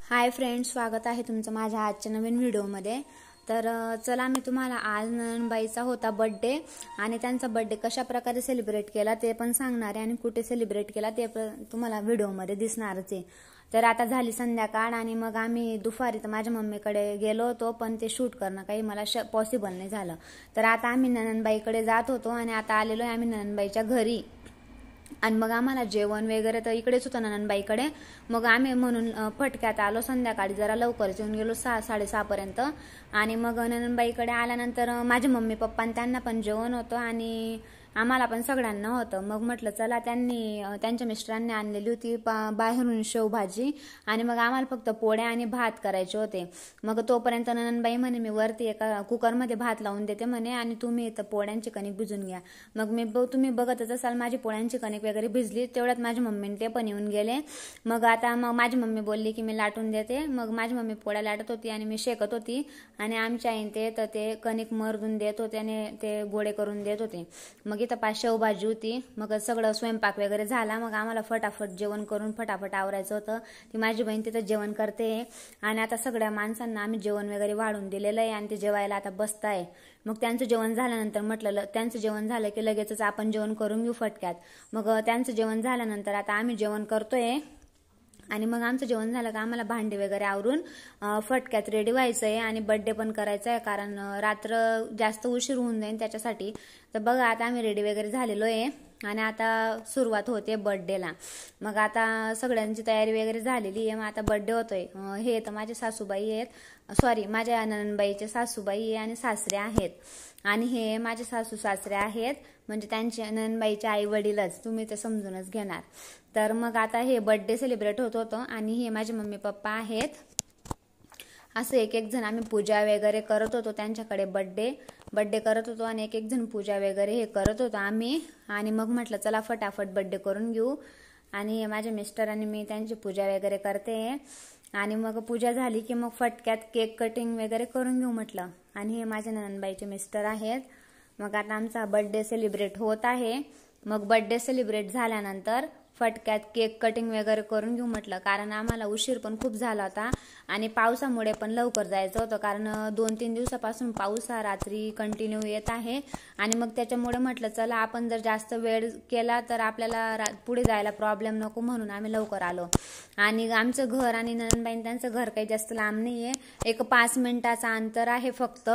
Hi friends, स्वागत आहे तुमचं माझ्या आजच्या नवीन व्हिडिओमध्ये। तर चला मी तुम्हाला आज ननंदबाईचा होता बर्थडे आणि त्यांचा बर्थडे कशा प्रकारे सेलिब्रेट केला ते पण सांगणार आहे आणि कुठे सेलिब्रेट केला ते तुम्हाला व्हिडिओमध्ये दिसणारच आहे। तर आता झाली संध्याकाळ आणि मग आम्ही दुपारी तर माझ्या मम्मीकडे गेलो होतो, पण ते शूट करणं काही मला पॉसिबल नाही झालं। तर आता आम्ही ननंदबाईकडे जात होतो आणि आता आलेलो आहे आम्ही ननंदबाईच्या घरी। आणि मग आम्हाला जेवण वगैरे तर इकडेच होतं ननंदबाईकडे। मग आम्ही म्हणून फटक्यात आलो, संध्याकाळी जरा लवकरच येऊन गेलो 6-6:30 पर्यंत। आणि मग ननंदबाईकडे आल्यानंतर माझे मम्मी पप्पा त्यांना पण जेवण होतं आणि आम्हाला पण सगळ्यांना होतं। मग म्हटलं चला, त्यांच्या मिस्टरांनी आणलेली होती बाहेरून शेवभाजी आणि मग आम्हाला फक्त पोळ्या आणि भात करायचे होते। मग तोपर्यंत ननंदबाई म्हणे मी वरती एका कुकरमध्ये भात लावून देते म्हणे आणि तुम्ही इथं पोळ्यांची कणिक भिजून घ्या। मग तुम्ही बघतच असाल माझी पोळ्यांची कणिक वगैरे भिजली, तेवढ्यात माझी मम्मीने ते पण येऊन गेले। मग माझी मम्मी बोलली की मी लाटून देते। मग माझी मम्मी पोळ्या लाटत होती आणि मी शेकत होती आणि आमच्या आईने ते कणिक मरदून देत होते आणि ते गोळे करून देत होते। मग इथं शेवभाजी होती। मग सगळं स्वयंपाक वगैरे झाला। मग आम्हाला फटाफट जेवण करून फटाफट आवरायचं होतं। ती माझी बहीण तिथं जेवण करते आणि आता सगळ्या माणसांना आम्ही जेवण वगैरे वाढून दिलेलं आहे आणि ते जेवायला आता बसताय। मग त्यांचं जेवण झाल्यानंतर म्हटलं त्यांचं जेवण झालं की लगेचच आपण जेवण करून घेऊ फटक्यात। मग त्यांचं जेवण झाल्यानंतर आता आम्ही जेवण करतोय आणि मग आमचं जेवण झालं का आम्हाला भांडी वगैरे आवरून फटक्यात रेडी व्हायचं आहे आणि बर्थडे पण करायचा आहे, कारण रात्र जास्त उशीर होऊन जाईल त्याच्यासाठी। तर बघा आता आम्ही रेडी वगैरे झालेलो आहे आणि आता सुरुवात होते बर्थडेला। मग आता सगळ्यांची तयारी वगैरे झालेली आहे। मग आता बर्थडे होतोय। हे तर माझे सासूबाई आहेत, सॉरी माझ्या ननंदबाईचे सासूबाई आणि सासरे आहेत आणि हे माझे सासू सासरे आहेत, म्हणजे त्यांचे ननंदबाईचे आई वडीलच, तुम्ही ते समजूनच घेणार। तर मग आता हे बर्थडे सेलिब्रेट होत होतं आणि हे माझे मम्मी पप्पा आहेत। असं एक एक जण आम्ही पूजा वगैरे करत होतो, त्यांच्याकडे बर्थडे करत होतो आणि एक एक जण पूजा वगैरे हे करत होतो आम्ही। आणि मग म्हटलं चला फटाफट बर्थडे करून घेऊ आणि माझे मिस्टर आणि मी त्यांची पूजा वगैरे करते आणि मग पूजा झाली की मग फटक्यात केक कटिंग वगैरे करून घेऊ म्हटलं। आणि हे माझ्या ननंदबाईचे मिस्टर आहेत। मग आता आमचा बर्थडे सेलिब्रेट होत आहे। मग बर्थडे सेलिब्रेट झाल्यानंतर फटक्यात केक कटिंग वगैरे करून घेऊ म्हटलं, कारण आम्हाला उशीर पण खूप झाला होता आणि पावसामुळे पण लवकर जायचं होतं, कारण 2-3 दिवसापासून पाऊस हा रात्री कंटिन्यू येत आहे। आणि मग त्याच्यामुळे म्हटलं चला आपण जर जास्त वेळ केला तर आपल्याला पुढे जायला प्रॉब्लेम नको, म्हणून आम्ही लवकर आलो। आणि आमचं घर आणि ननंदबाई त्यांचं घर काही जास्त लांब नाहीये, एक 5 मिनिटाचं अंतर आहे फक्त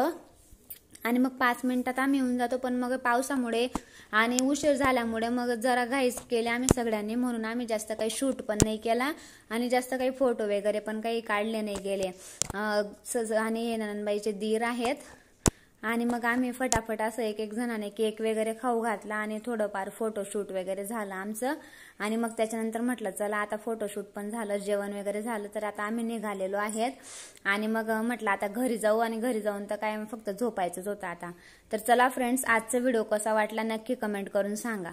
आणि मग 5 मिनिटात आम्ही येऊन जातो। पण मग पावसामुळे आणि उशीर झाल्यामुळे मग जरा घाईच केले आम्ही सगळ्यांनी, म्हणून आम्ही जास्त काही शूट पण नाही केला आणि जास्त काही फोटो वगैरे पण काही काढले नाही गेले। आणि हे ननंदबाईचे दीर आहेत आणि मग आम्ही फटाफट असं एक एक जणाने केक वगैरे खाऊ घातला आणि थोडंफार फोटोशूट वगैरे झालं आमचं। आणि मग त्याच्यानंतर म्हटलं चला आता फोटोशूट पण झालं, जेवण वगैरे झालं, तर आता आम्ही निघालेलो आहेत आणि मग म्हटलं आता घरी जाऊ आणि घरी जाऊन तर काय फक्त झोपायचंच होतं आता। तर चला फ्रेंड्स, आजचा व्हिडिओ कसा वाटला नक्की कमेंट करून सांगा।